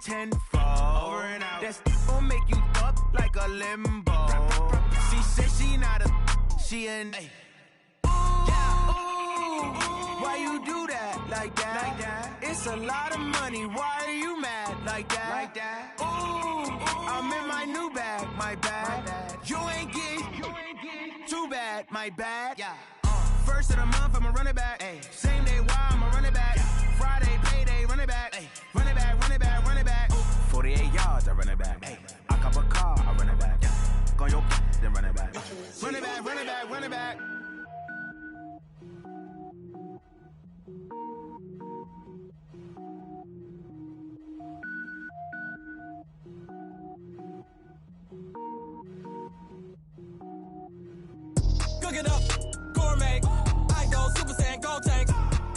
tenfold. Over and out. That gon' make you up like a limbo. She said she not a, she an. Why you do that like that? It's a lot of money. Why are you mad like that? Ooh, I'm in my new bag, my bad. You ain't getting too bad, my bad. First of the month, I'ma run it back. Same day, why I'ma run it back. Friday, payday, run it back. Run it back, run it back, run it back. 48 yards, I run it back. I cop a car, I run it back. Go on your then run it back. Run it back, run it back, run it back. Cook it up, gourmet. I go Super Saiyan, go tank.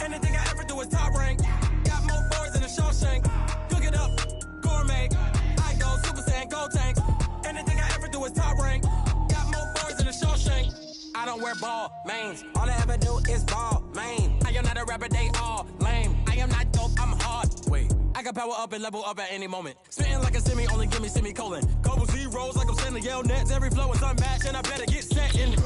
Anything I ever do is top rank. Got more boards than a Shawshank. Cook it up, gourmet. I go Super Saiyan, go tank. Anything I ever do is top rank. Got more boards than a Shawshank. I don't wear ball mains. All I ever do is ball main. I am not a rapper, they all lame. I am not dope, I'm hard. Wait, I can power up and level up at any moment. Spitting like a semi, only give me semicolon. Couple zeros like I'm sending yell nets. Every flow is unmatched and I better get set in.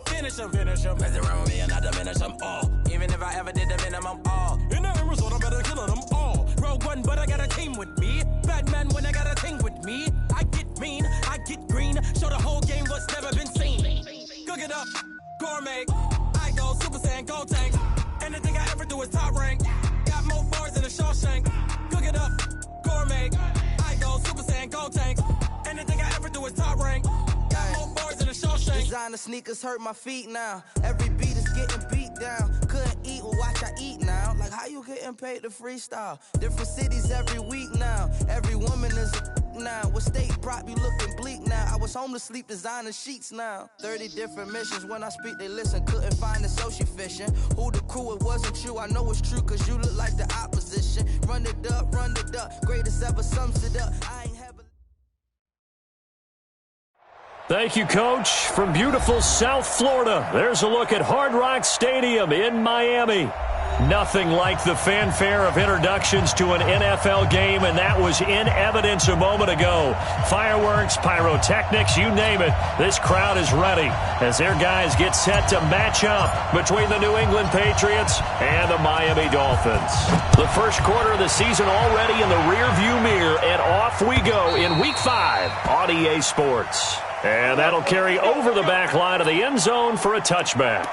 Finish them. Mess around with me and I diminish them all. Even if I ever did the minimum all. In the end result, I'm better killing them all. Rogue One, but I got a team with me. Batman when I got a thing with me. I get mean, I get green. Show the whole game what's never been seen. Cook it up, gourmet. I go Super Saiyan, go tank. Anything I ever do is top rank. Got more bars than a Shawshank. Cook it up, gourmet. I go Super Saiyan, go tank. Anything I ever do is top rank. Designer sneakers hurt my feet now. Every beat is getting beat down. Couldn't eat, well watch I eat now. Like how you getting paid to freestyle? Different cities every week now. Every woman is a now. What state prop you looking bleak now? I was home to sleep designer sheets now. 30 different missions. When I speak they listen. Couldn't find it so she fishing. Who the crew, it wasn't you. I know it's true cause you look like the opposition. Run it up. Greatest ever sums it up. I ain't have Thank you, Coach. From beautiful South Florida, there's a look at Hard Rock Stadium in Miami. Nothing like the fanfare of introductions to an NFL game, and that was in evidence a moment ago. Fireworks, pyrotechnics, you name it. This crowd is ready as their guys get set to match up between the New England Patriots and the Miami Dolphins. The first quarter of the season already in the rearview mirror, and off we go in Week 5 on EA Sports. And that'll carry over the back line of the end zone for a touchback.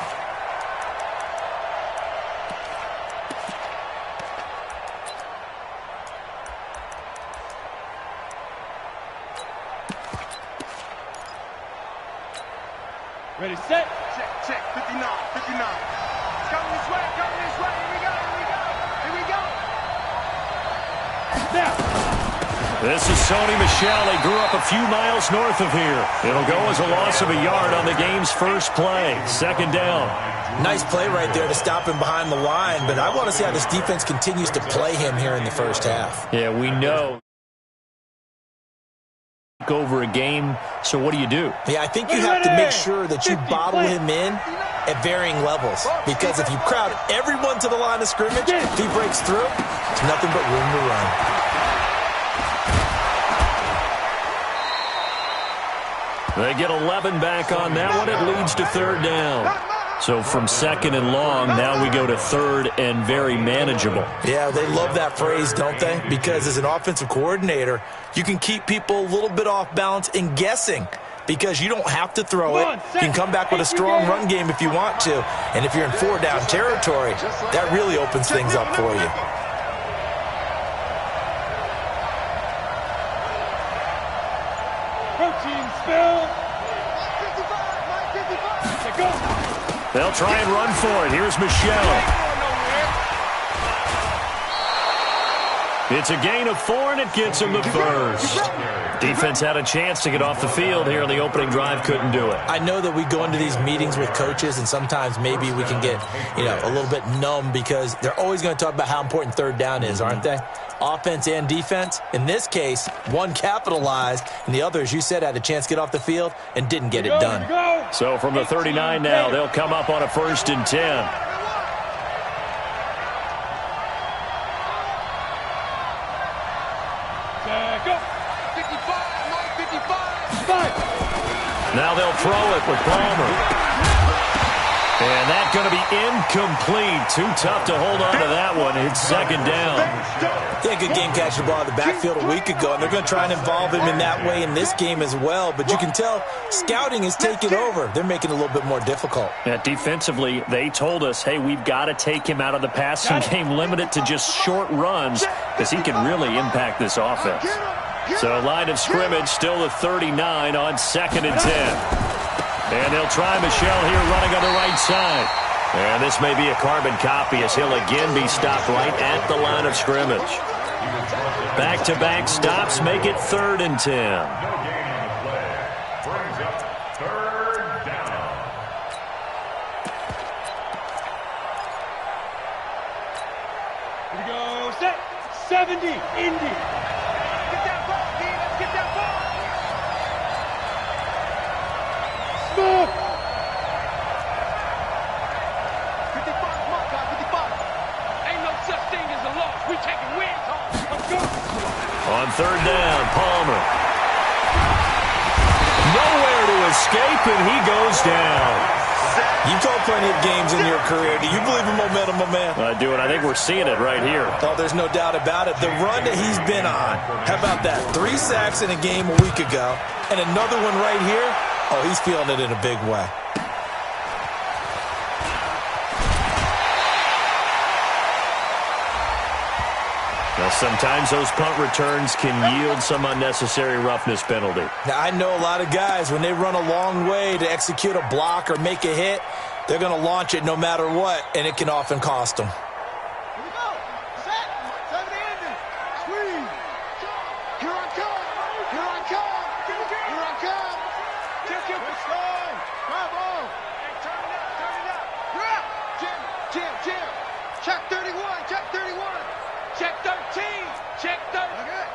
Ready, set. Check, 59. It's coming this way. Here we go. Now. This is Sony Michel. They grew up a few miles north of here. It'll go as a loss of a yard on the game's first play. Second down. Nice play right there to stop him behind the line, but I want to see how this defense continues to play him here in the first half. Yeah, we know. Over a game, so what do? Yeah, I think you have to make sure that you bottle him in at varying levels, because if you crowd everyone to the line of scrimmage, if he breaks through, there's nothing but room to run. They get 11 back on that one. It leads to third down. So from second and long, now we go to third and very manageable. Yeah, they love that phrase, don't they? Because as an offensive coordinator, you can keep people a little bit off balance and guessing, because you don't have to throw it. You can come back with a strong run game if you want to. And if you're in four-down territory, that really opens things up for you. Protein spill. Go. They'll try and run for it. Here's Michel. It's a gain of 4, and it gets him the first. Defense had a chance to get off the field here in the opening drive, couldn't do it. I know that we go into these meetings with coaches, and sometimes maybe we can get, a little bit numb, because they're always going to talk about how important third down is, aren't they? Offense and defense. In this case, one capitalized, and the other, as you said, had a chance to get off the field and didn't get it done. So from the 39 now, they'll come up on a 1st and 10. set, go. 55, Mike, 55. 5. Now they'll throw it with Palmer. And that's going to be incomplete. Too tough to hold on to that one. It's second down. Yeah, good game catching the ball in the backfield a week ago, and they're going to try and involve him in that way in this game as well. But you can tell scouting is taking over. They're making it a little bit more difficult. Yeah, defensively, they told us, hey, we've got to take him out of the passing game, limit it to just short runs, because he can really impact this offense. So line of scrimmage still the 39 on 2nd and 10. And they'll try Michelle here running on the right side. And this may be a carbon copy as he'll again be stopped right at the line of scrimmage. Back-to-back stops make it 3rd and 10. Here we go. Set. 70. Indy. Get that ball, D. Let's get that ball. Stop. 55, come on, guys, 55. Ain't no such thing as a loss. We taking wins home. Let's go. On 3rd down, Palmer. Nowhere to escape, and he goes down. You've told plenty of games in your career. Do you believe in momentum, my man? I do, and I think we're seeing it right here. Oh, there's no doubt about it. The run that he's been on. How about that? 3 sacks in a game a week ago, and another one right here. Oh, he's feeling it in a big way. Now, sometimes those punt returns can yield some unnecessary roughness penalty. Now, I know a lot of guys, when they run a long way to execute a block or make a hit, they're going to launch it no matter what, and it can often cost them. Here we go. Set. 70 Indy. Squeeze. Here I come. Here I come. Here I come. Kick. Bravo. Hey, turn it up. Turn it up. You're up. Jim. Check 31. Check 31. Check 13. Check 30. Okay.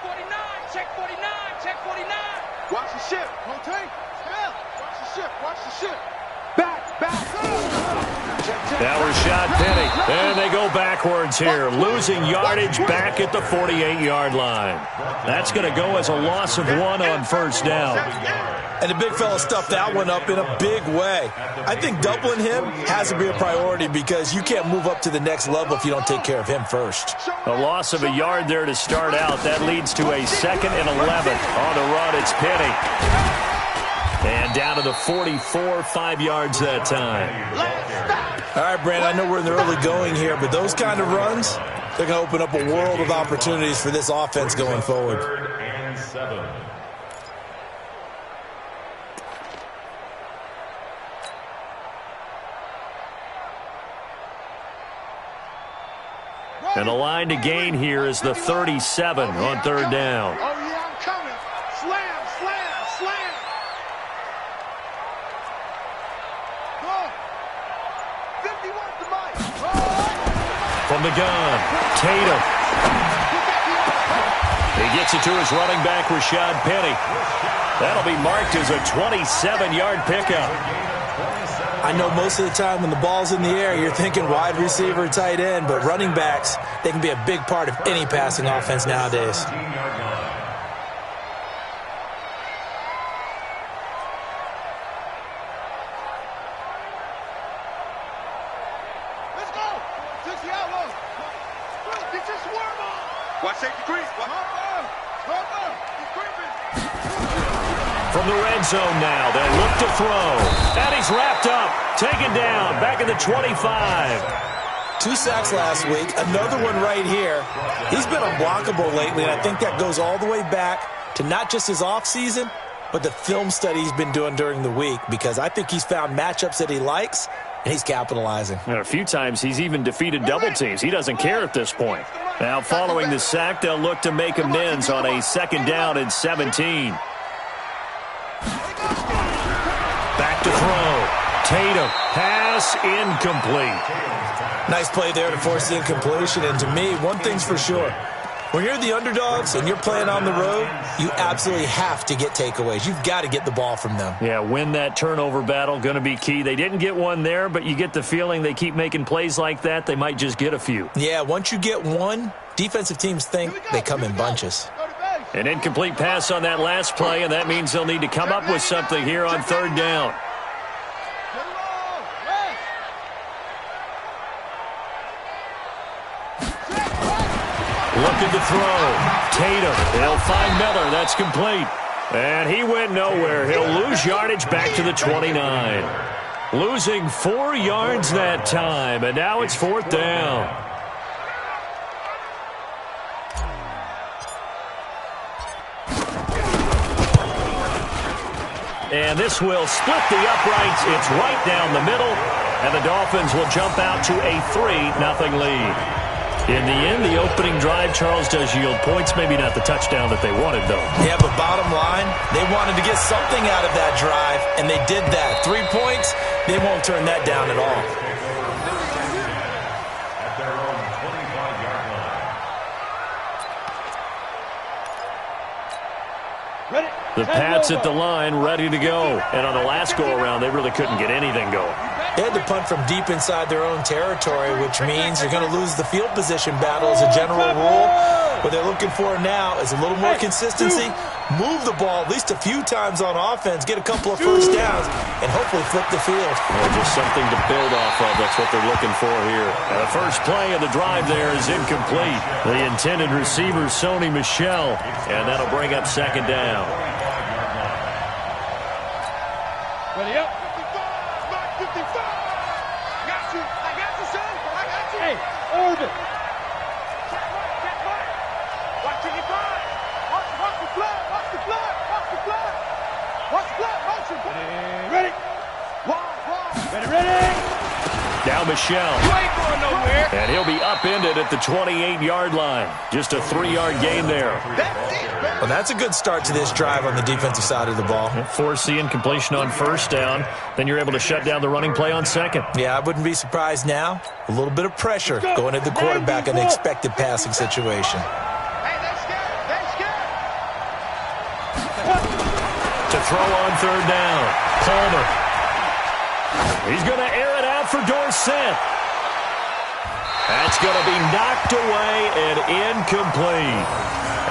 49. Check 49. Check 49. Watch the ship. Rotate. Spell. Watch the ship. Watch the ship. Back. Now Rashad Penny. And they go backwards here. Losing yardage back at the 48-yard line. That's going to go as a loss of 1 on 1st down. And the big fella stuffed that one up in a big way. I think doubling him has to be a priority because you can't move up to the next level if you don't take care of him first. A loss of a yard there to start out. That leads to a 2nd and 11. On the run, it's Penny. And down to the 44, 5 yards that time. All right, Brandon, I know we're in the early going here, but those kind of runs, they're going to open up a world of opportunities for this offense going forward. 3rd and 7. And the line to gain here is the 37 on 3rd down. Oh, yeah, I'm coming. Slam. Go. 51 to Mike. From the gun, Tatum. He gets it to his running back, Rashad Penny. That'll be marked as a 27-yard pickup. I know most of the time when the ball's in the air, you're thinking wide receiver, tight end, but running backs, they can be a big part of any passing offense nowadays. Let's go. Took the outlaw. Get your swarm on. Watch safety creep. From the red zone now, they'll look to throw. And he's wrapped up, taken down, back at the 25. 2 sacks last week, another one right here. He's been unblockable lately, and I think that goes all the way back to not just his offseason, but the film study he's been doing during the week, because I think he's found matchups that he likes, and he's capitalizing. And a few times he's even defeated double teams. He doesn't care at this point. Now, following the sack, they'll look to make amends on a 2nd down and 17. Back to throw. Tatum. Pass incomplete. Nice play there to force the incompletion. And to me, one thing's for sure. When you're the underdogs and you're playing on the road, you absolutely have to get takeaways. You've got to get the ball from them. Yeah, win that turnover battle, going to be key. They didn't get one there, but you get the feeling they keep making plays like that, they might just get a few. Yeah, once you get one, defensive teams think they come in bunches. Go to base. An incomplete pass on that last play, and that means they'll need to come up with something here on third down. Looking to throw. Tatum. He'll find Miller. That's complete. And he went nowhere. He'll lose yardage back to the 29. Losing 4 yards that time, and now it's fourth down. And this will split the uprights. It's right down the middle, and the Dolphins will jump out to a 3-0 lead. In the end, the opening drive, Charles, does yield points. Maybe not the touchdown that they wanted, though. Yeah, but bottom line, they wanted to get something out of that drive, and they did that. 3 points, they won't turn that down at all. At their own 25-yard line. Ready? The Pats at the line, ready to go. And on the last go-around, they really couldn't get anything going. They had to punt from deep inside their own territory, which means you're going to lose the field position battle as a general rule. What they're looking for now is a little more consistency, move the ball at least a few times on offense, get a couple of first downs, and hopefully flip the field. Well, just something to build off of. That's what they're looking for here. And the first play of the drive there is incomplete. The intended receiver, Sony Michel, and that'll bring up second down. Ready up. 55. Got you. I got you, son. I got you. Hey, orbit. Check right. Watch 55. Watch the flood. Watch the flood. Watch the flood. Watch the flood. Motion. Ready. Ready. Now Michel. You ain't going nowhere. And he'll be upended at the 28-yard line. Just a 3-yard gain there. Well, that's a good start to this drive on the defensive side of the ball. Force the incompletion on first down. Then you're able to shut down the running play on second. Yeah, I wouldn't be surprised now. A little bit of pressure going at the quarterback in an expected passing situation. Hey, they're scared. To throw on third down. Palmer. He's going to air it out for Dorsett. That's going to be knocked away and incomplete.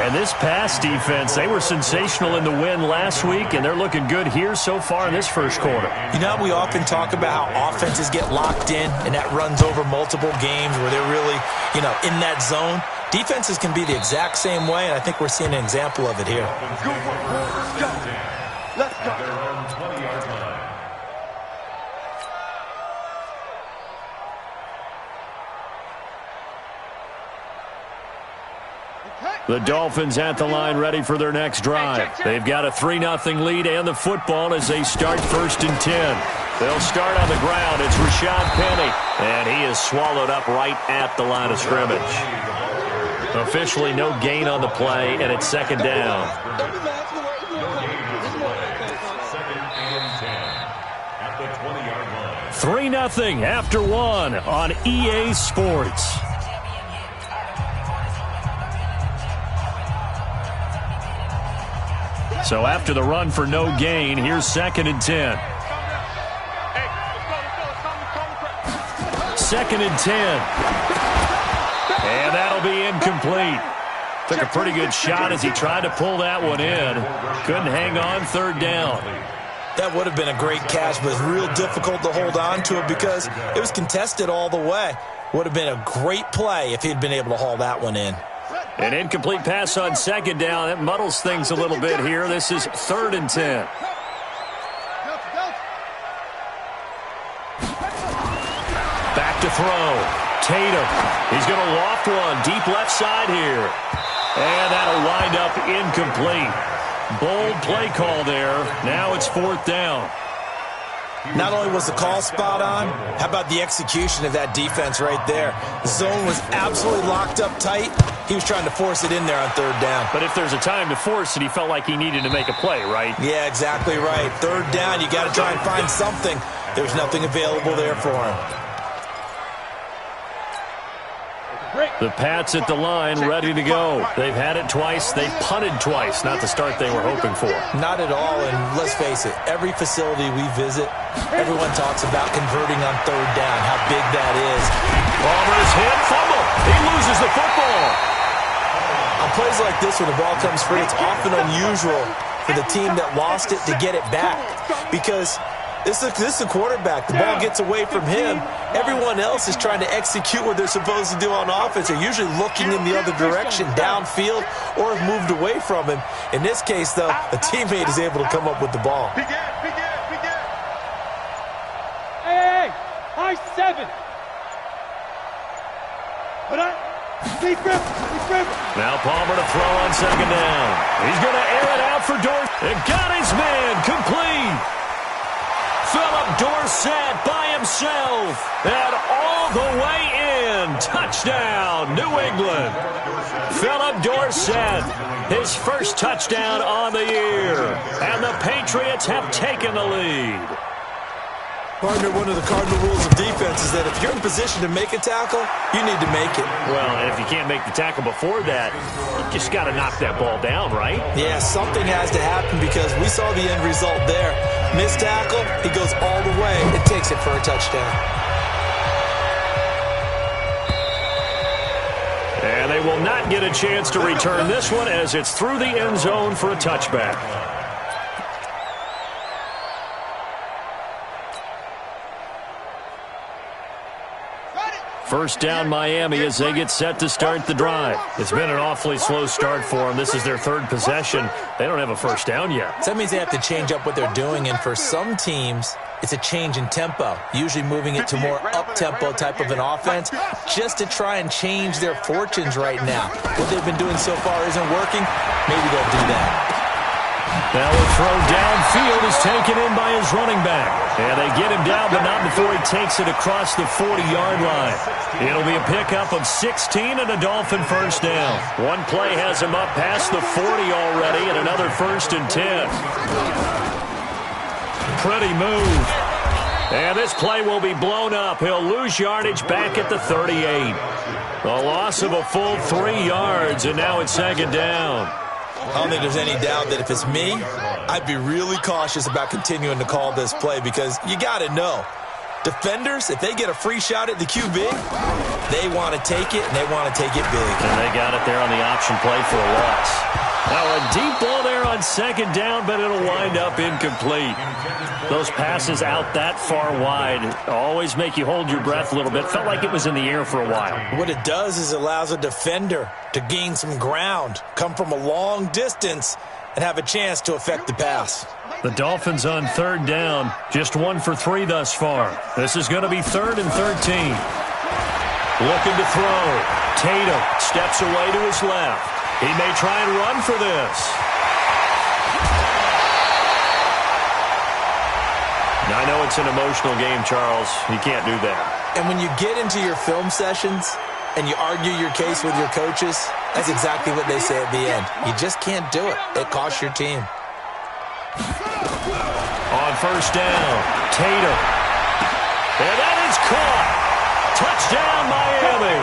And this pass defense, they were sensational in the win last week, and they're looking good here so far in this first quarter. You know, we often talk about how offenses get locked in, and that runs over multiple games where they're really, in that zone. Defenses can be the exact same way, and I think we're seeing an example of it here. Let's go. Their own 20-yard line. The Dolphins at the line ready for their next drive. They've got a 3-0 lead and the football as they start 1st and 10. They'll start on the ground. It's Rashad Penny, and he is swallowed up right at the line of scrimmage. Officially no gain on the play, and it's second down. 3-0 after 1 on EA Sports. So after the run for no gain, here's 2nd and 10. 2nd and 10. And that'll be incomplete. Took a pretty good shot as he tried to pull that one in. Couldn't hang on, third down. That would have been a great catch, but it's real difficult to hold on to it because it was contested all the way. Would have been a great play if he'd been able to haul that one in. An incomplete pass on second down. That muddles things a little bit here. This is 3rd and 10. Back to throw. Tatum. He's going to loft one deep left side here. And that'll wind up incomplete. Bold play call there. Now it's 4th down. Not only was the call spot on, how about the execution of that defense right there? The zone was absolutely locked up tight. He was trying to force it in there on third down. But if there's a time to force it, he felt like he needed to make a play, right? Yeah, exactly right. Third down, you got to try and find something. There's nothing available there for him. The Pats at the line, ready to go. They've had it twice. They've punted twice. Not the start they were hoping for. Not at all, and let's face it, every facility we visit, everyone talks about converting on third down, how big that is. Palmer's hit, fumble. He loses the football. I'm plays like this, when the ball comes free, it's often unusual for the team that lost it to get it back, because this is a quarterback. The ball gets away from him. Everyone else is trying to execute what they're supposed to do on offense. They're usually looking in the other direction, downfield, or have moved away from him. In this case, though, a teammate is able to come up with the ball. Hey, high 7. Put up. Now Palmer to throw on second down. He's going to air it out for Dorsett. And got his man complete. Philip Dorsett by himself. And all the way in. Touchdown, New England. Philip Dorsett, his first touchdown on the year. And the Patriots have taken the lead. Partner, one of the cardinal rules of defense is that if you're in position to make a tackle, you need to make it. Well, and if you can't make the tackle before that, you just got to knock that ball down, right? Yeah, something has to happen, because we saw the end result there. Missed tackle, he goes all the way and takes it for a touchdown. And they will not get a chance to return this one, as it's through the end zone for a touchback. First down Miami as they get set to start the drive. It's been an awfully slow start for them. This is their third possession. They don't have a first down yet. So that means they have to change up what they're doing, and for some teams, it's a change in tempo, usually moving it to more up-tempo type of an offense, just to try and change their fortunes right now. What they've been doing so far isn't working. Maybe they'll do that. Now a throw downfield is taken in by his running back. And they get him down, but not before he takes it across the 40-yard line. It'll be a pickup of 16 and a Dolphin first down. One play has him up past the 40 already, and another 1st and 10. Pretty move. And this play will be blown up. He'll lose yardage back at the 38. A loss of a full 3 yards, and now it's second down. I don't think there's any doubt that if it's me, I'd be really cautious about continuing to call this play, because you got to know, defenders, if they get a free shot at the QB, they want to take it, and they want to take it big. And they got it there on the option play for a loss. Now a deep ball there on second down, but it'll wind up incomplete. Those passes out that far wide always make you hold your breath a little bit. Felt like it was in the air for a while. What it does is it allows a defender to gain some ground, come from a long distance, and have a chance to affect the pass. The Dolphins on third down, just 1 for 3 thus far. This is going to be 3rd and 13. Looking to throw. Tatum steps away to his left. He may try and run for this. Now, I know it's an emotional game, Charles. You can't do that. And when you get into your film sessions and you argue your case with your coaches, that's exactly what they say at the end. You just can't do it. It costs your team. On first down, Tatum. And that is caught. Touchdown, Miami.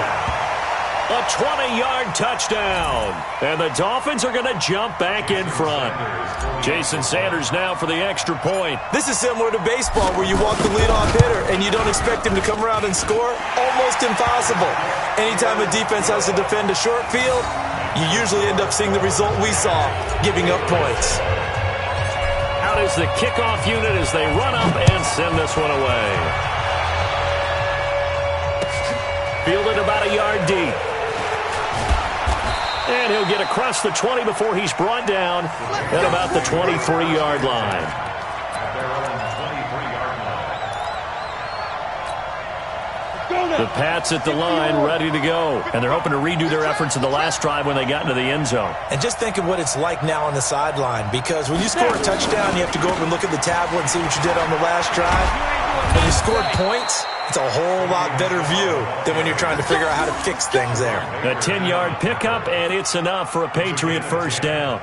A 20-yard touchdown. And the Dolphins are going to jump back in front. Jason Sanders now for the extra point. This is similar to baseball, where you walk the leadoff hitter and you don't expect him to come around and score. Almost impossible. Anytime a defense has to defend a short field, you usually end up seeing the result we saw, giving up points. Out is the kickoff unit as they run up and send this one away. Fielded about a yard deep. And he'll get across the 20 before he's brought down at about the 23-yard line. The Pats at the line, ready to go. And they're hoping to redo their efforts in the last drive when they got into the end zone. And just think of what it's like now on the sideline, because when you score a touchdown, you have to go over and look at the tablet and see what you did on the last drive. When you scored points, it's a whole lot better view than when you're trying to figure out how to fix things there. A 10-yard pickup, and it's enough for a Patriot first down.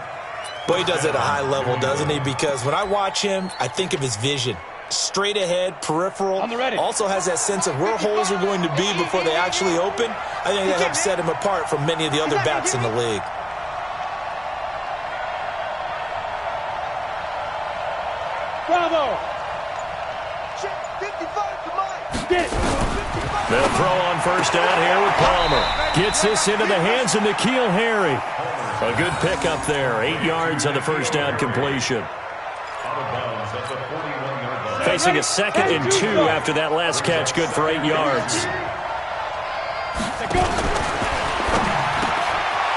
Boy, he does it at a high level, doesn't he? Because when I watch him, I think of his vision. Straight ahead, peripheral. Also has that sense of where holes are going to be before they actually open. I think that helps set him apart from many of the other backs in the league. Bravo! They'll throw on first down here with Palmer. Gets this into the hands of N'Keal Harry. A good pickup there. 8 yards on the first down completion. Facing a 2nd and 2 after that last catch. Good for 8 yards.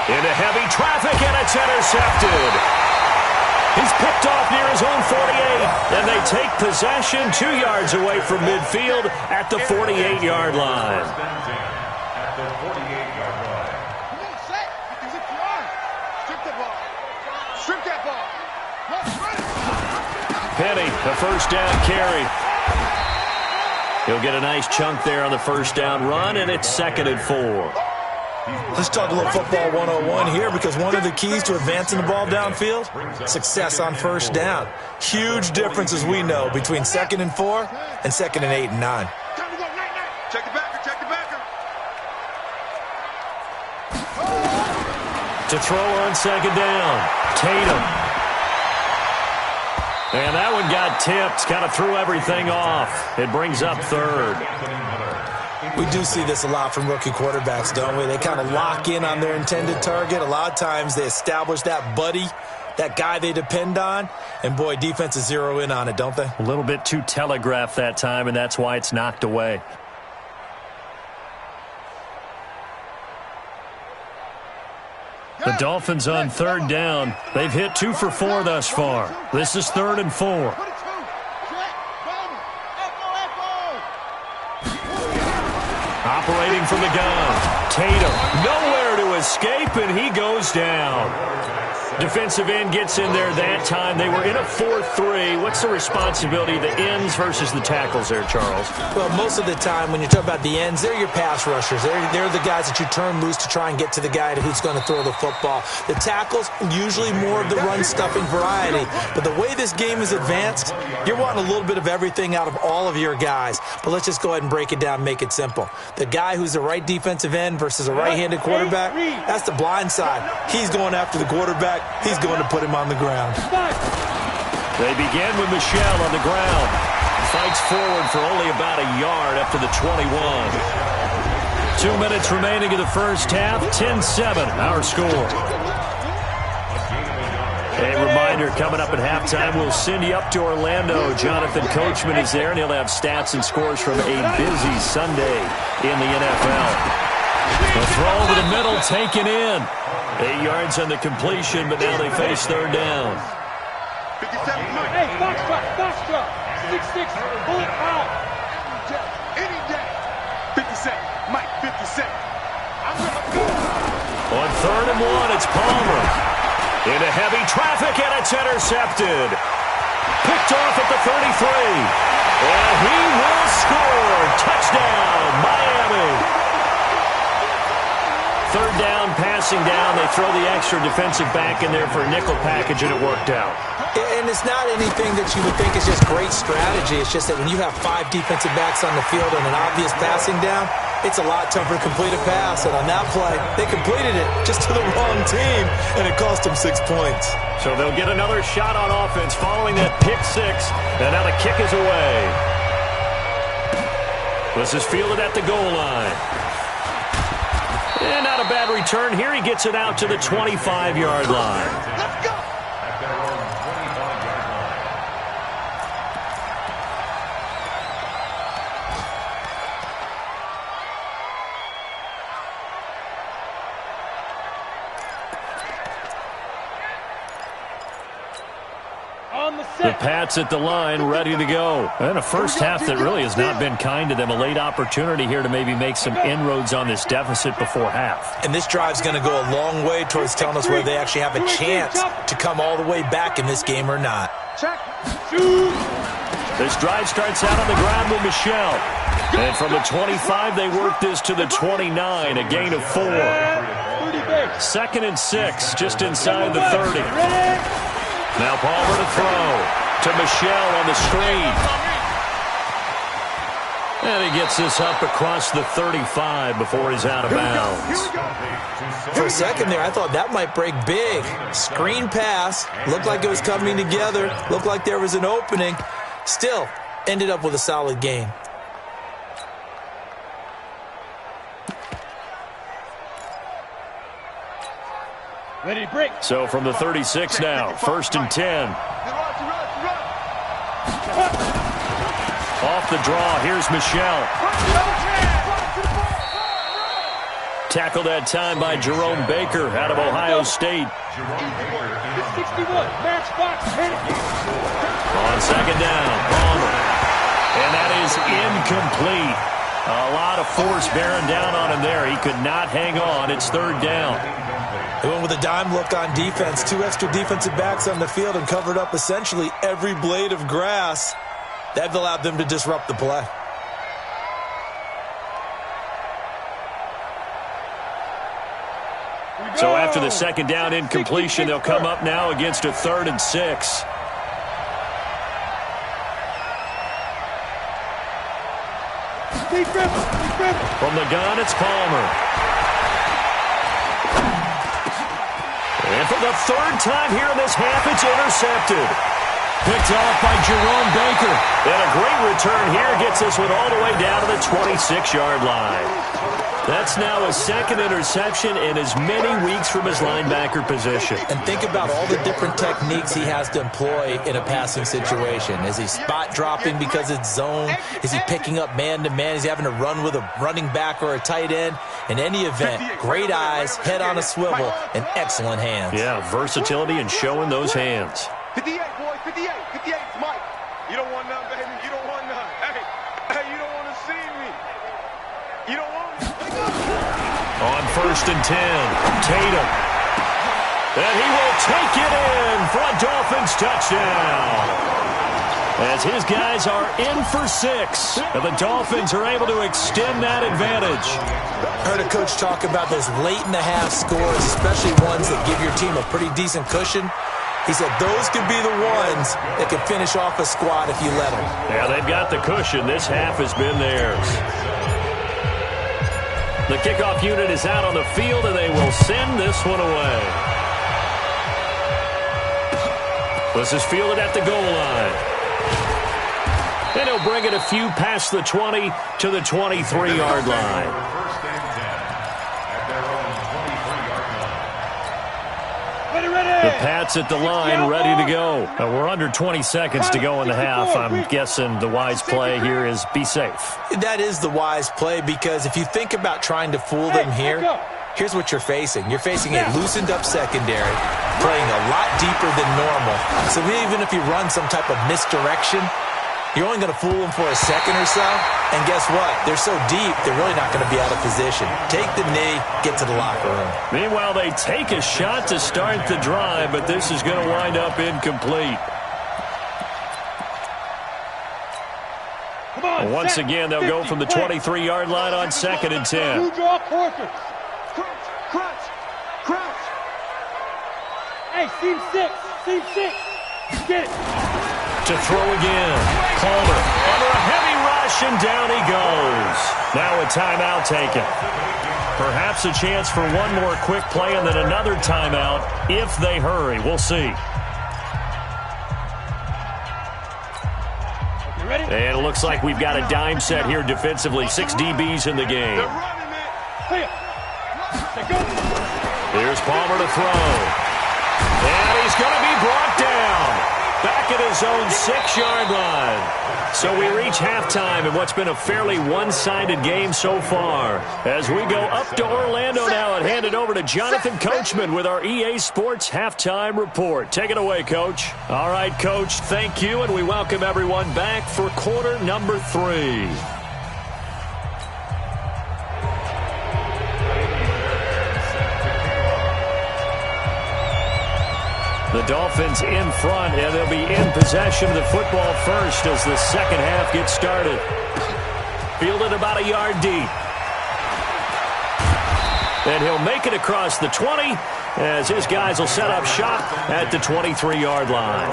Into heavy traffic, and it's intercepted. He's picked off near his own 48, and they take possession 2 yards away from midfield at the 48-yard line. Penny, a first down carry. He'll get a nice chunk there on the first down run, and it's 2nd and 4. Let's talk a little football 101 here, because one of the keys to advancing the ball downfield, success on first down. Huge difference, as we know, between 2nd and 4 and 2nd and 8 and 9. Check the backer, check the backer. To throw on 2nd down, Tatum. And that one got tipped, kind of threw everything off. It brings up 3rd. We do see this a lot from rookie quarterbacks, don't we? They kind of lock in on their intended target. A lot of times they establish that buddy, that guy they depend on, and boy, defenses zero in on it, don't they? A little bit too telegraphed that time, and that's why it's knocked away. The Dolphins on 3rd down. They've hit 2 for 4 thus far. This is 3rd and 4. Operating from the gun. Tatum, nowhere to escape, and he goes down. Defensive end gets in there that time. They were in a 4-3. What's the responsibility of the ends versus the tackles there, Charles? Well, most of the time when you talk about the ends, they're your pass rushers. They're the guys that you turn loose to try and get to the guy who's going to throw the football. The tackles, usually more of the run-stuffing variety. But the way this game is advanced, you're wanting a little bit of everything out of all of your guys. But let's just go ahead and break it down and make it simple. The guy who's the right defensive end versus a right-handed quarterback, that's the blind side. He's going after the quarterback. He's going to put him on the ground. They begin with Michel on the ground. Fights forward for only about a yard up to the 21. 2 minutes remaining in the first half. 10-7, our score. A reminder, coming up at halftime, we'll send you up to Orlando. Jonathan Coachman is there, and he'll have stats and scores from a busy Sunday in the NFL. The throw over the middle, taken in. 8 yards on the completion, but now they face 3rd down. 57, Mike. Hey, Foxtrot. 6'6", bullet out. Any day. 57, Mike, 57. On 3rd and 1, it's Palmer. Into heavy traffic, and it's intercepted. Picked off at the 33. And he will score. Touchdown, Miami. 3rd down, passing down. They throw the extra defensive back in there for a nickel package, and it worked out. And it's not anything that you would think is just great strategy. It's just that when you have 5 defensive backs on the field and an obvious passing down, it's a lot tougher to complete a pass. And on that play, they completed it just to the wrong team, and it cost them 6 points. So they'll get another shot on offense following that pick 6, and now the kick is away. This is fielded at the goal line. And not a bad return here. He gets it out to the 25-yard line. Let's go. The Pats at the line, ready to go. And a first half that really has not been kind to them. A late opportunity here to maybe make some inroads on this deficit before half. And this drive's going to go a long way towards telling us whether they actually have a chance to come all the way back in this game or not. This drive starts out on the ground with Michel. And from the 25, they work this to the 29, a gain of 4. 2nd and 6, just inside the 30. Now Palmer to throw to Michel on the screen. And he gets this up across the 35 before he's out of bounds. For a second there, I thought that might break big. Screen pass. Looked like it was coming together. Looked like there was an opening. Still, ended up with a solid gain. Ready to break. So from the 36 now, 1st and 10. Off the draw, here's Michelle. Tackled that time by Jerome Baker out of Ohio State. 61, match box, hit it. On 2nd down, Palmer. And that is incomplete. A lot of force bearing down on him there. He could not hang on. It's 3rd down. They went with a dime look on defense. 2 extra defensive backs on the field and covered up essentially every blade of grass. That allowed them to disrupt the play. So after the 2nd down incompletion, they'll come up now against a 3rd and 6. From the gun, it's Palmer. And for the 3rd time here in this half, it's intercepted. Picked off by Jerome Baker. And a great return here gets this one all the way down to the 26-yard line. That's now his 2nd interception in as many weeks from his linebacker position. And think about all the different techniques he has to employ in a passing situation. Is he spot dropping because it's zone? Is he picking up man-to-man? Is he having to run with a running back or a tight end? In any event, great eyes, head on a swivel, and excellent hands. Yeah, versatility and showing those hands. 58, boy, 58. 58 is Mike. You don't want none, baby. You don't want none. Hey, you don't want to see me. You don't want me. On 1st and 10, Tatum. And he will take it in for a Dolphins touchdown. As his guys are in for 6, and the Dolphins are able to extend that advantage. Heard a coach talk about those late-in-the-half scores, especially ones that give your team a pretty decent cushion. He said those could be the ones that can finish off a squad if you let them. Yeah, they've got the cushion. This half has been theirs. The kickoff unit is out on the field, and they will send this one away. This is fielded at the goal line. And he'll bring it a few past the 20 to the 23-yard line. The Pats at the line, ready to go. We're under 20 seconds to go in the half. I'm guessing the wise play here is be safe. That is the wise play, because if you think about trying to fool them here, here's what you're facing. You're facing a loosened-up secondary, playing a lot deeper than normal. So even if you run some type of misdirection, you're only going to fool them for a second or so. And guess what? They're so deep, they're really not going to be out of position. Take the knee, get to the locker room. Meanwhile, they take a shot to start the drive, but this is going to wind up incomplete. On, once again, they'll go from the 23-yard line on 2nd and 10. You draw quarters. Crunch. Hey, seam 6. Get it. To throw again. Palmer under a heavy rush, and down he goes. Now a timeout taken. Perhaps a chance for one more quick play and then another timeout if they hurry. We'll see. And it looks like we've got a dime set here defensively. 6 DBs in the game. Here's Palmer to throw. And he's going to be brought down. Back at his own 6-yard line. So we reach halftime in what's been a fairly one-sided game so far. As we go up to Orlando now and hand it over to Jonathan Coachman with our EA Sports Halftime Report. Take it away, Coach. All right, Coach, thank you, and we welcome everyone back for quarter number 3. The Dolphins in front, and they'll be in possession of the football first as the second half gets started. Fielded about a yard deep. And he'll make it across the 20 as his guys will set up shop at the 23-yard line.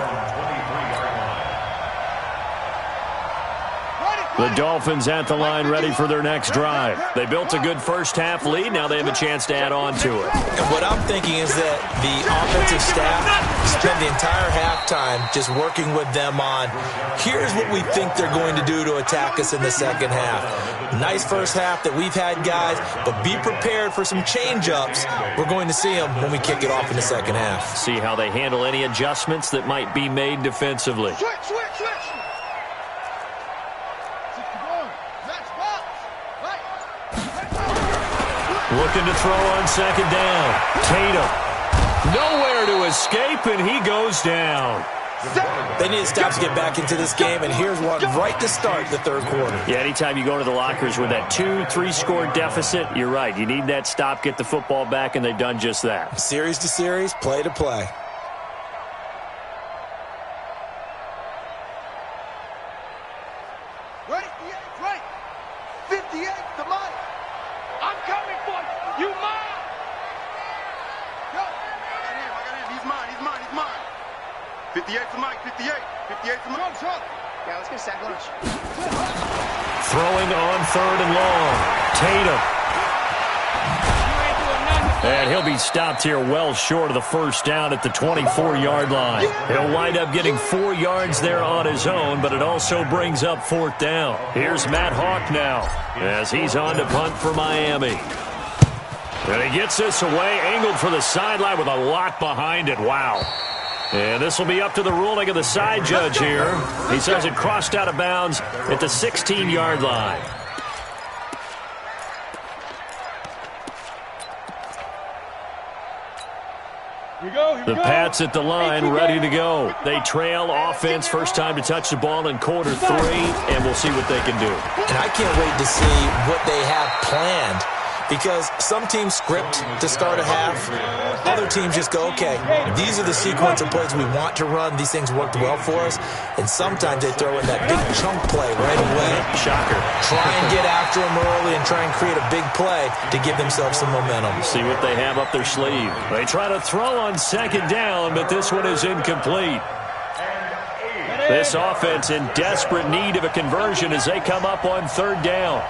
The Dolphins at the line ready for their next drive. They built a good first-half lead. Now they have a chance to add on to it. And what I'm thinking is that the offensive staff spent the entire halftime just working with them on, here's what we think they're going to do to attack us in the second half. Nice first half that we've had, guys, but be prepared for some change-ups. We're going to see them when we kick it off in the second half. See how they handle any adjustments that might be made defensively. Switch. Looking to throw on second down. Tatum. Nowhere to escape, and he goes down. They need to stop to get back into this game, and here's one right to start the third quarter. Yeah, anytime you go to the lockers with that 2-3 score deficit, you're right. You need that stop, get the football back, and they've done just that. Series to series, play to play. Right. 58, the money. I'm coming for you. You mine. Go. I got him. He's mine. 58 to Mike. 58 to Mike. Yeah, let's get a sack lunch. Throwing on third and long. Tatum. And he'll be stopped here well short of the first down at the 24-yard line. He'll wind up getting 4 yards there on his own, but it also brings up fourth down. Here's Matt Hawk now as he's on to punt for Miami. And he gets this away, angled for the sideline with a lot behind it. Wow. And this will be up to the ruling of the side judge here. He says it crossed out of bounds at the 16-yard line. The Pats at the line, ready to go. They trail offense, first time to touch the ball in quarter 3, and we'll see what they can do. And I can't wait to see what they have planned, because some teams script to start a half. Other teams just go, okay, these are the sequence of plays we want to run. These things worked well for us. And sometimes they throw in that big chunk play right away. Shocker. Try and get after them early and try and create a big play to give themselves some momentum. See what they have up their sleeve. They try to throw on second down, but this one is incomplete. This offense in desperate need of a conversion as they come up on third down.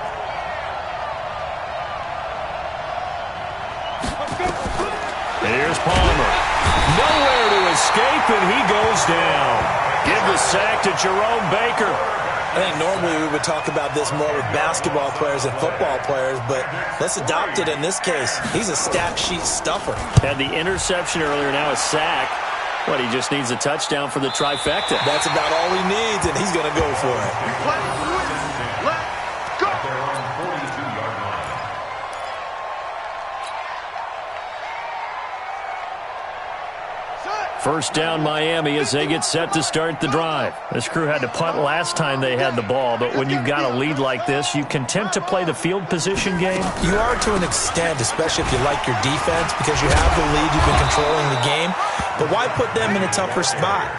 Here's Palmer. Nowhere to escape, and he goes down. Give the sack to Jerome Baker. I think normally we would talk about this more with basketball players and football players, but let's adopt it in this case. He's a stat sheet stuffer. Had the interception earlier, now a sack. What, he just needs a touchdown for the trifecta. That's about all he needs, and he's going to go for it. Let's go. They're on 42-yard line. First down Miami as they get set to start the drive. This crew had to punt last time they had the ball, but when you've got a lead like this, you content to play the field position game? You are to an extent, especially if you like your defense, because you have the lead, you've been controlling the game. But why put them in a tougher spot?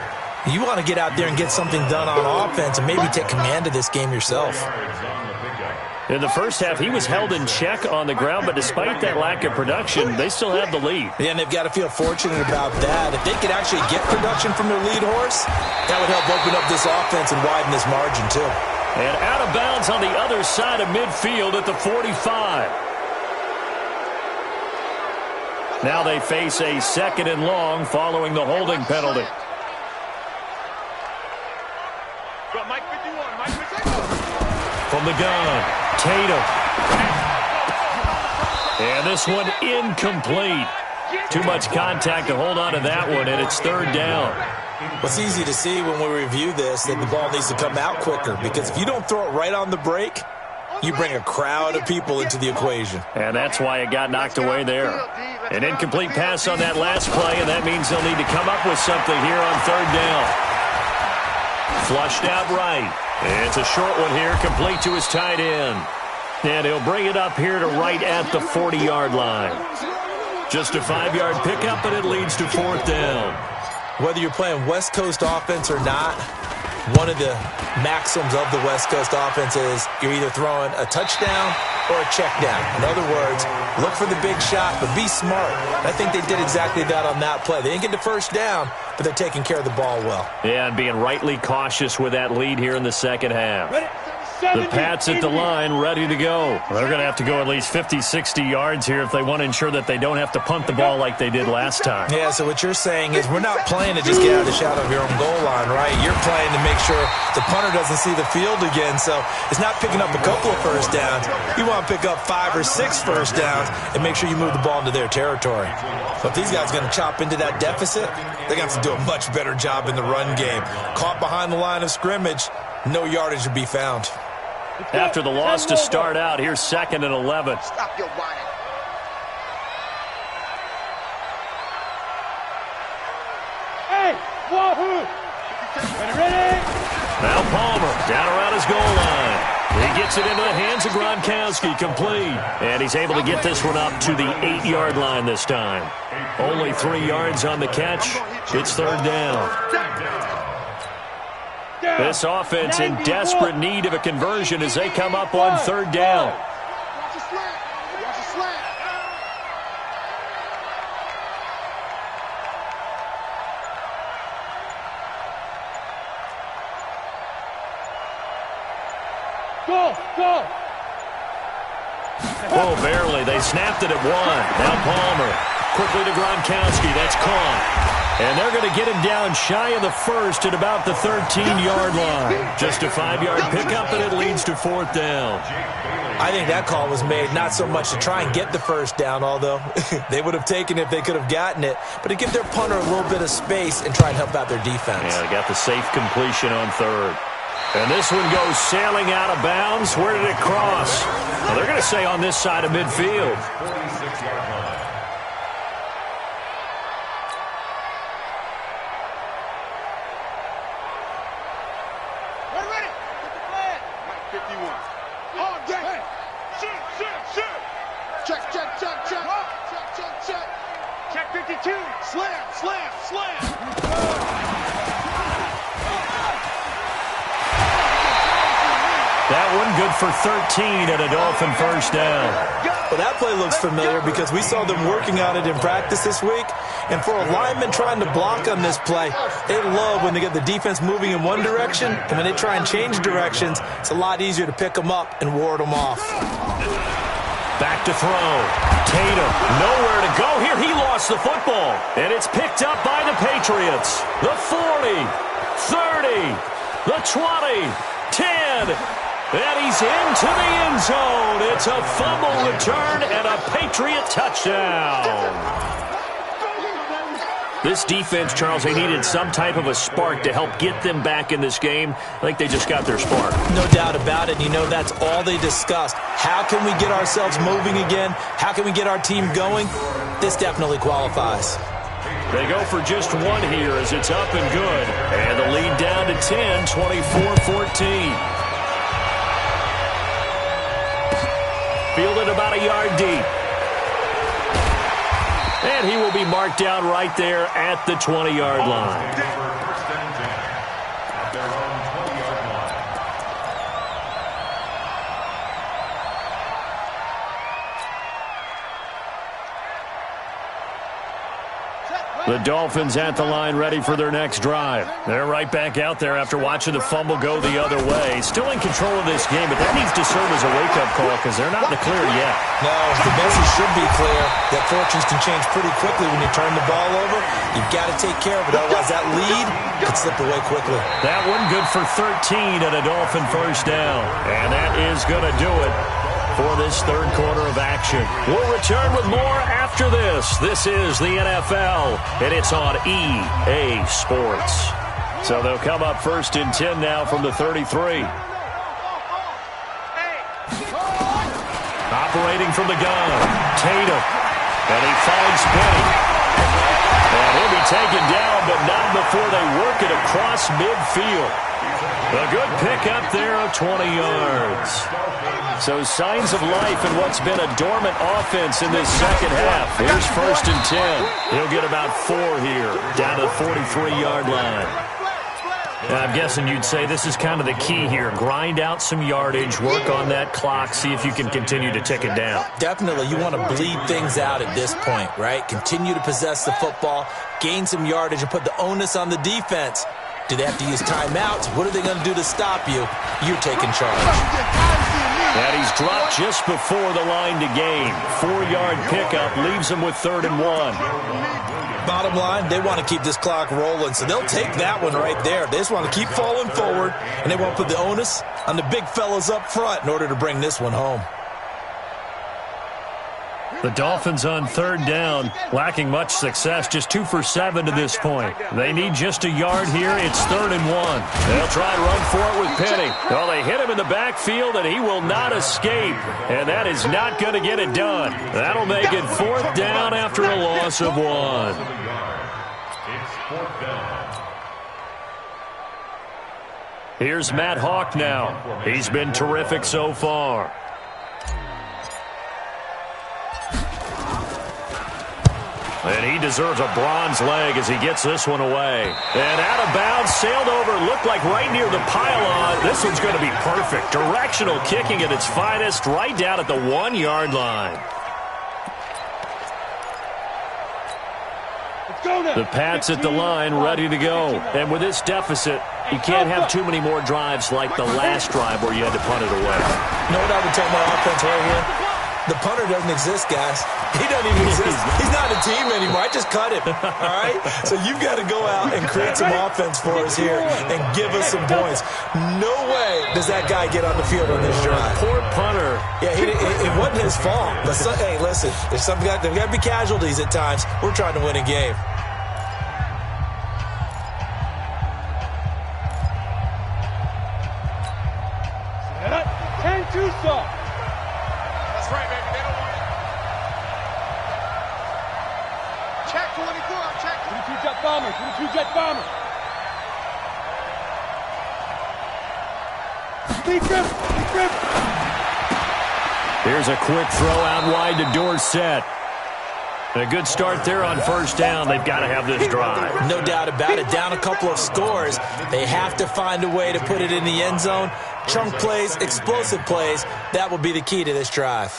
You want to get out there and get something done on offense and maybe take command of this game yourself. In the first half, he was held in check on the ground, but despite that lack of production, they still have the lead. Yeah, and they've got to feel fortunate about that. If they could actually get production from their lead horse, that would help open up this offense and widen this margin too. And out of bounds on the other side of midfield at the 45. Now they face a second and long following the holding penalty. Mike 51, Mike 51. From the gun, Tatum. And this one incomplete. Too much contact to hold on to that one, and it's third down. It's easy to see when we review this that the ball needs to come out quicker, because if you don't throw it right on the break, you bring a crowd of people into the equation. And that's why it got knocked away there. An incomplete pass on that last play, and that means they'll need to come up with something here on third down. Flushed out right. It's a short one here, complete to his tight end. And he'll bring it up here to right at the 40-yard line. Just a 5-yard pickup, and it leads to fourth down. Whether you're playing West Coast offense or not, one of the maxims of the West Coast offense is you're either throwing a touchdown or a check down. In other words, look for the big shot, but be smart. I think they did exactly that on that play. They didn't get the first down, but they're taking care of the ball well. Yeah, and being rightly cautious with that lead here in the second half. Ready, The Pats at the line, ready to go. They're going to have to go at least 50, 60 yards here if they want to ensure that they don't have to punt the ball like they did last time. Yeah, so what you're saying is we're not playing to just get out of the shadow of your own goal line, right? You're playing to make sure the punter doesn't see the field again. So it's not picking up a couple of first downs. You want to pick up 5 or 6 first downs and make sure you move the ball into their territory. But these guys are going to chop into that deficit. They're going to have to do a much better job in the run game. Caught behind the line of scrimmage, no yardage to be found. After the loss to start out, here's 2nd and 11. Stop your whining. Hey, wahoo! Ready? Now Palmer down around his goal line. He gets it into the hands of Gronkowski, complete. And he's able to get this one up to the 8-yard line this time. Only 3 yards on the catch. It's 3rd down. This offense in desperate need of a conversion as they come up on 3rd down. Watch the slant. Watch the slant. Go. Oh, barely. They snapped it at 1. Now Palmer. Quickly to Gronkowski. That's caught. And they're going to get him down shy of the 1st at about the 13-yard line. Just a 5-yard pickup, and it leads to 4th down. I think that call was made not so much to try and get the first down, although they would have taken it if they could have gotten it, but to give their punter a little bit of space and try and help out their defense. Yeah, they got the safe completion on 3rd. And this one goes sailing out of bounds. Where did it cross? Well, they're going to say on this side of midfield. 46-yard line. Ready? Get the flag. Mike 51. On deck. Shoot. Check. Check 52. Slam. That one good for 13 and a Dolphin first down. Well, that play looks familiar because we saw them working on it in practice this week. And for a lineman trying to block on this play, they love when they get the defense moving in one direction. And when they try and change directions, it's a lot easier to pick them up and ward them off. Back to throw. Tatum, nowhere to go here. He lost the football. And it's picked up by the Patriots. The 40, 30, the 20, 10. And he's into the end zone. It's a fumble return and a Patriot touchdown. This defense, Charles, they needed some type of a spark to help get them back in this game. I think they just got their spark. No doubt about it. You know, that's all they discussed. How can we get ourselves moving again? How can we get our team going? This definitely qualifies. They go for just 1 here as it's up and good. And the lead down to 10, 24-14. Fielded about a yard deep. And he will be marked down right there at the 20-yard line. First and 10 at their own 20-yard line. The Dolphins at the line ready for their next drive. They're right back out there after watching the fumble go the other way. Still in control of this game, but that needs to serve as a wake-up call because they're not in the clear yet. No, the message should be clear that fortunes can change pretty quickly when you turn the ball over. You've got to take care of it, otherwise that lead could slip away quickly. That one good for 13 and a Dolphin first down. And that is going to do it for this third quarter of action. We'll return with more after this. This is the NFL, and it's on EA Sports. So they'll come up 1st and 10 now from the 33. Operating from the gun, Tatum, and he finds Penny. And he'll be taken down, but not before they work it across midfield. A good pickup there of 20 yards. So signs of life in what's been a dormant offense in this second half. Here's 1st and 10. He'll get about 4 here, down to the 43-yard line. Now, I'm guessing you'd say this is kind of the key here. Grind out some yardage, work on that clock, see if you can continue to tick it down. Definitely, you want to bleed things out at this point, right? Continue to possess the football, gain some yardage, and put the onus on the defense. Do they have to use timeouts? What are they going to do to stop you? You're taking charge. And he's dropped just before the line to gain. 4-yard pickup leaves him with 3rd and 1. Bottom line, they want to keep this clock rolling, so they'll take that one right there. They just want to keep falling forward, and they want to put the onus on the big fellas up front in order to bring this one home. The Dolphins on 3rd down, lacking much success, just 2 for 7 to this point. They need just a yard here. It's 3rd and 1. They'll try and run for it with Penny. Well, they hit him in the backfield, and he will not escape. And that is not going to get it done. That'll make it 4th down after a loss of 1. It's 4th down. Here's Matt Hawk now. He's been terrific so far. And he deserves a bronze leg as he gets this one away. And out of bounds, sailed over, looked like right near the pylon. This one's going to be perfect. Directional kicking at its finest, right down at the 1-yard line. The Pats at the line, ready to go. And with this deficit, you can't have too many more drives like the last drive where you had to punt it away. You know what I would tell my offense right here? The punter doesn't exist, guys. He doesn't even exist. He's not a team anymore. I just cut him, all right? So you've got to go out and create some offense for us here and give us some points. No way does that guy get on the field on this drive. Poor punter. Yeah, it wasn't his fault. But hey, listen, there's got to be casualties at times. We're trying to win a game. That's right, baby. They don't want it. Check 24. Check 22 jet bomber. 22 jet bomber. Speed grip. Speed grip. Here's a quick throw out wide to Dorsett. A good start there on 1st down. They've got to have this drive. No doubt about it. Down a couple of scores. They have to find a way to put it in the end zone. Chunk plays, explosive plays. That will be the key to this drive.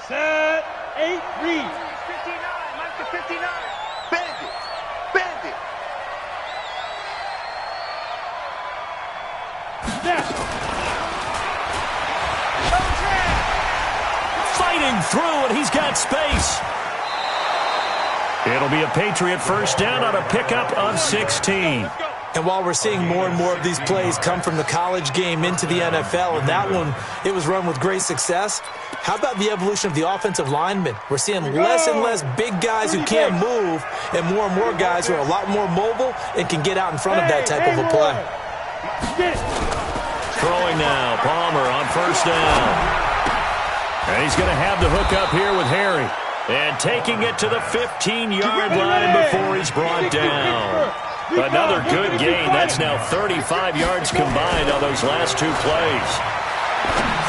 Set. 8, read. 59. Mike to 59. Bend it. Bend it. Snap. Fighting through, and he's got space. It'll be a Patriot 1st down on a pickup of 16. And while we're seeing more and more of these plays come from the college game into the NFL, and that one, it was run with great success, how about the evolution of the offensive linemen? We're seeing less and less big guys who can't move and more guys who are a lot more mobile and can get out in front of that type of a play. Throwing now, Palmer on 1st down. And he's going to have the hook up here with Harry. And taking it to the 15-yard line before he's brought down. Another good gain. That's now 35 yards combined on those last 2 plays.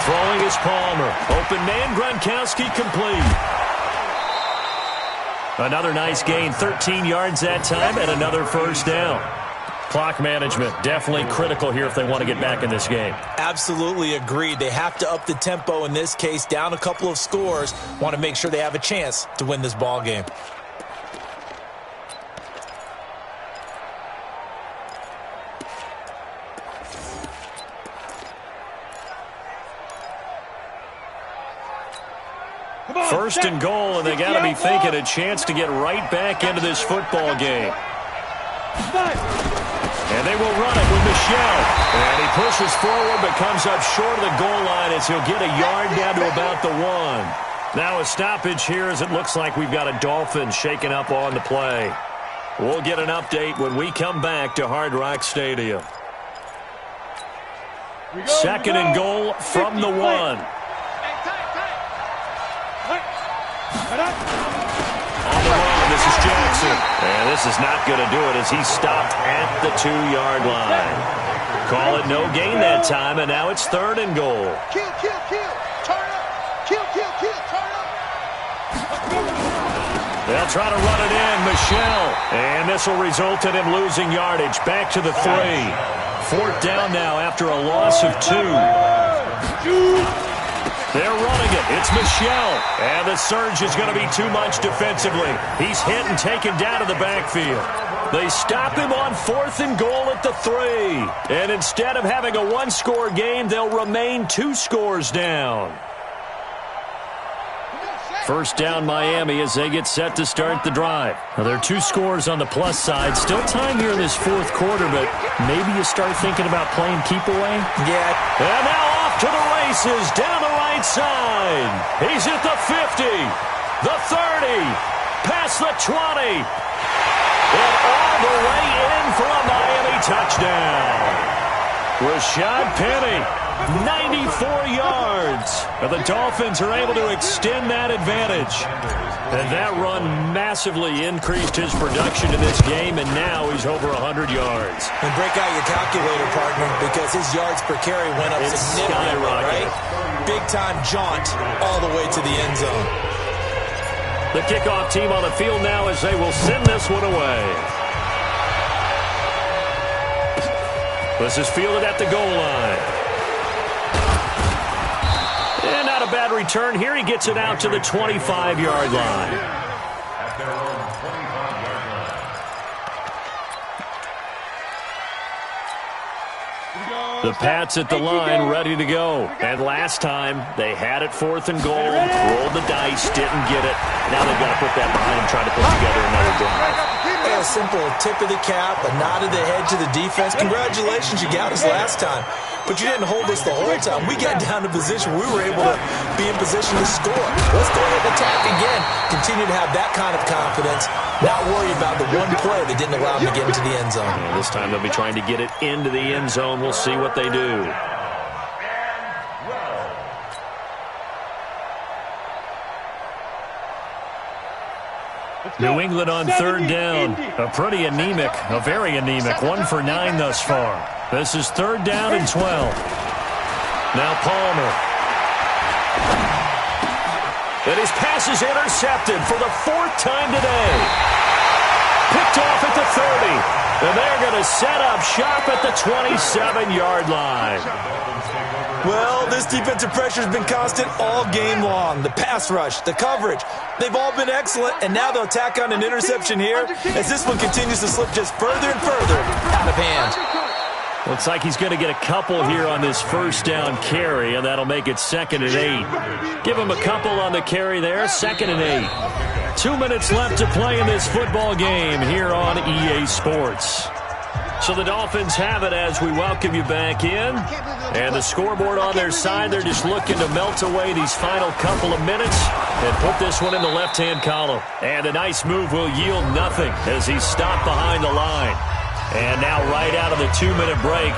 Throwing is Palmer. Open man, Gronkowski complete. Another nice gain, 13 yards that time, and another 1st down. Clock management, definitely critical here if they want to get back in this game. Absolutely agreed. They have to up the tempo in this case, down a couple of scores. Want to make sure they have a chance to win this ball game. First and goal, and they got to be thinking a chance to get right back into this football game. And they will run it with Michelle. And he pushes forward but comes up short of the goal line as he'll get a yard down to about the 1. Now a stoppage here as it looks like we've got a Dolphin shaken up on the play. We'll get an update when we come back to Hard Rock Stadium. 2nd and goal from the 1. On the run, this is Jackson. And this is not going to do it as he stopped at the 2-yard line. Call it no gain that time, and now it's 3rd and goal. Kill. Turn up. Kill. Turn up. They'll try to run it in. Michelle. And this will result in him losing yardage. Back to the 3. 4th down now after a loss of 2. They're running it. It's Michelle. And the surge is going to be too much defensively. He's hit and taken down to the backfield. They stop him on 4th and goal at the 3. And instead of having a one-score game, they'll remain 2 scores down. First down Miami as they get set to start the drive. Now, there are 2 scores on the plus side. Still time here in this 4th quarter, but maybe you start thinking about playing keep away? Yeah. And now off to the races down the right side. He's at the 50, the 30, past the 20, and all the way in for a Miami touchdown. Rashad Penny, 94 yards. And the Dolphins are able to extend that advantage. And that run massively increased his production in this game, and now he's over 100 yards. And break out your calculator, partner, because his yards per carry went up significantly, right? Big-time jaunt all the way to the end zone. The kickoff team on the field now as they will send this one away. This is fielded at the goal line. And not a bad return here. He gets it out to the 25-yard line. At their own 25-yard line. The Pats at the line, ready to go. And last time, they had it 4th and goal, rolled the dice, didn't get it. Now they've got to put that behind them, try to put together another drive. A simple tip of the cap, a nod of the head to the defense. Congratulations, you got us last time. But you didn't hold us the whole time. We got down to position. We were able to be in position to score. Let's go ahead and attack again. Continue to have that kind of confidence. Not worry about the one play that didn't allow them to get into the end zone. And this time they'll be trying to get it into the end zone. We'll see what they do. New England on 3rd down. A pretty anemic, a very anemic. 1 for 9 thus far. This is 3rd down and 12. Now Palmer. And his pass is intercepted for the 4th time today. Picked off at the 30. And they're going to set up shop at the 27-yard line. Well, this defensive pressure has been constant all game long. The pass rush, the coverage, they've all been excellent, and now they'll tack on an interception here as this one continues to slip just further and further out of hand. Looks like he's going to get a couple here on this first down carry, and that'll make it 2nd and 8. Give him a couple on the carry there, 2nd and 8. 2 minutes left to play in this football game here on EA Sports. So the Dolphins have it as we welcome you back in. And the scoreboard on their side, they're just looking to melt away these final couple of minutes and put this one in the left-hand column. And a nice move will yield nothing as he's stopped behind the line. And now right out of the 2-minute break,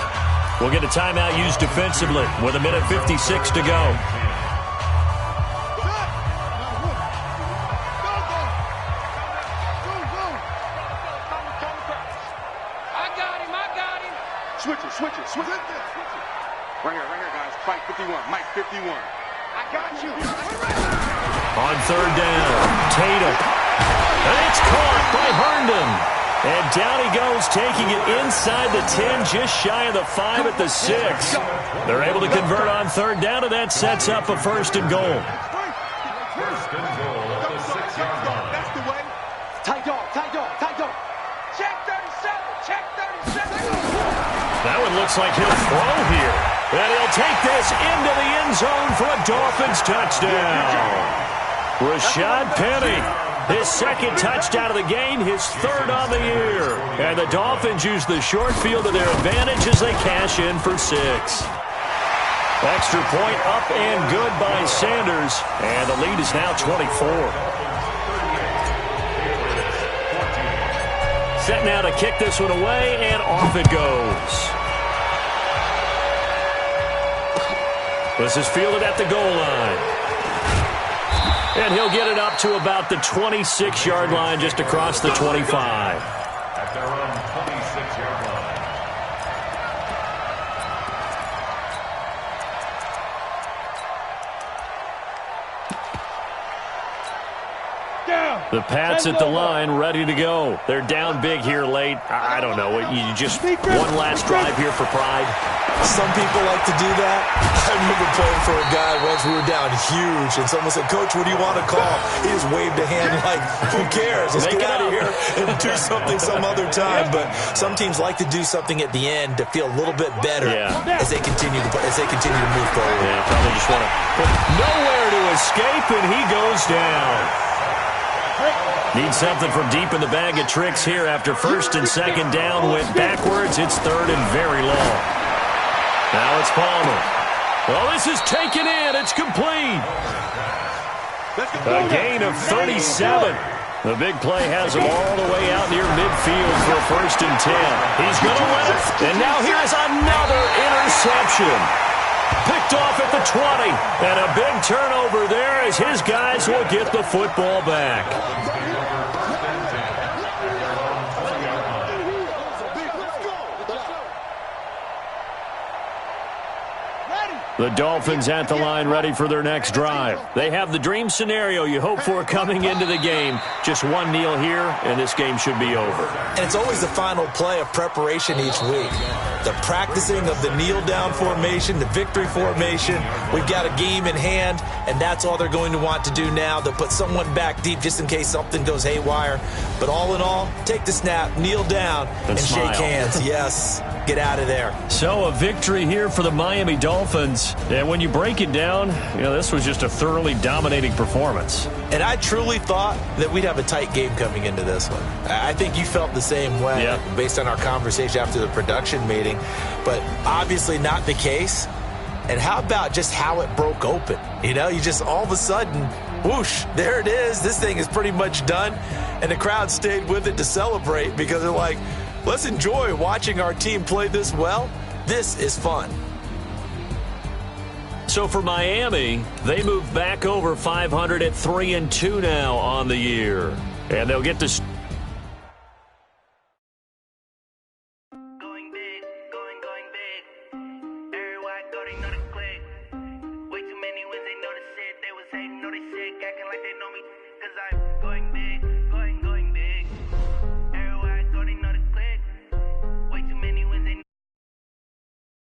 we'll get a timeout used defensively with 1:56 to go. Switch it. Right here, guys. Fight 51. Mike 51. I got you. On 3rd down, Tatum. And it's caught by Herndon. And down he goes, taking it inside the 10, just shy of the 5 at the 6. They're able to convert on 3rd down, and that sets up a 1st and goal. 1st and goal at the 6-yard line. That's the way. Tight dog. Check 37. Check 37. That one looks like he'll throw here. And he'll take this into the end zone for a Dolphins touchdown. Rashad Penny, his 2nd touchdown of the game, his 3rd on the year. And the Dolphins use the short field to their advantage as they cash in for 6. Extra point up and good by Sanders. And the lead is now 24. Set now to kick this one away, and off it goes. This is fielded at the goal line. And he'll get it up to about the 26-yard line, just across the 25. At their own 26-yard line. Down. The Pats at the line, ready to go. They're down big here late. I don't know. You just one last drive here for pride. Some people like to do that. I remember playing for a guy once. We were down huge, and someone said, "Coach, what do you want to call?" He just waved a hand like, "Who cares? Let's get out of here and do something some other time." But some teams like to do something at the end to feel a little bit better as they continue to move forward. Yeah, probably just want to put nowhere to escape, and he goes down. Needs something from deep in the bag of tricks here after first and second down went backwards. It's third and very long. Now it's Palmer. Well, this is taken in. It's complete. A gain of 37. The big play has him all the way out near midfield for a first and 10. He's going to win it. And now here's another interception. Picked off at the 20. And a big turnover there as his guys will get the football back. The Dolphins at the line ready for their next drive. They have the dream scenario you hope for coming into the game. Just one kneel here, and this game should be over. And it's always the final play of preparation each week. The practicing of the kneel-down formation, the victory formation. We've got a game in hand, and that's all they're going to want to do now. They'll put someone back deep just in case something goes haywire. But all in all, take the snap, kneel down, and shake hands. Yes, get out of there. So a victory here for the Miami Dolphins. And when you break it down, this was just a thoroughly dominating performance. And I truly thought that we'd have a tight game coming into this one. I think you felt the same way based on our conversation after the production meeting. But obviously not the case. And how about just how it broke open? You just all of a sudden, whoosh, there it is. This thing is pretty much done. And the crowd stayed with it to celebrate because they're like, let's enjoy watching our team play this well. This is fun. So for Miami, they move back over 500 at 3-2 now on the year. And they'll get to